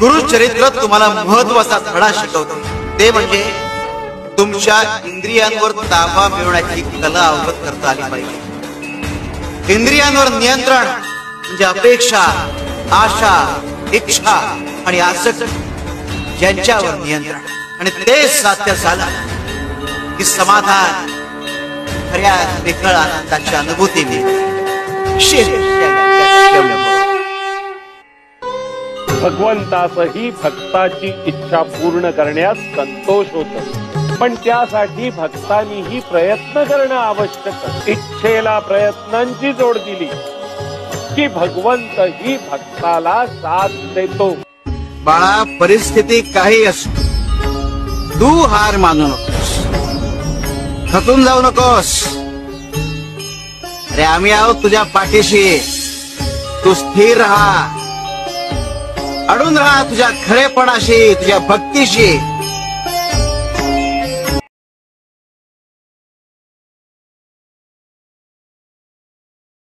गुरुचरित्र तुम्हाला महत्वाचा धडा शिकवते, ते म्हणजे तुमच्या इंद्रियांवर ताबा मिळवण्याची कला अवगत करता आली पाहिजे. इंद्रियांवर नियंत्रण म्हणजे अपेक्षा, आशा, इच्छा आणि आसक्ती यांच्यावर नियंत्रण, आणि ते साध्य झालं की समाधान, खऱ्या निखळ आनंदाची अनुभूती मिळते. भगवंतासही भक्ताची इच्छा पूर्ण करण्यास संतोष होतो, पण त्यासाठी भक्तांनीही प्रयत्न करणं आवश्यक. इच्छेला प्रयत्नांची जोड दिली की भगवंतही भक्ताला साथ देतो. बाळा, परिस्थिती काही असो, तू हार मानू नकोस, खचून जाऊ नकोस. अरे आम्ही आहोत तुझ्या पाठीशी. तू स्थिर राहा, अडून राहा तुझ्या खरेपणाशी, तुझ्या भक्तीशी.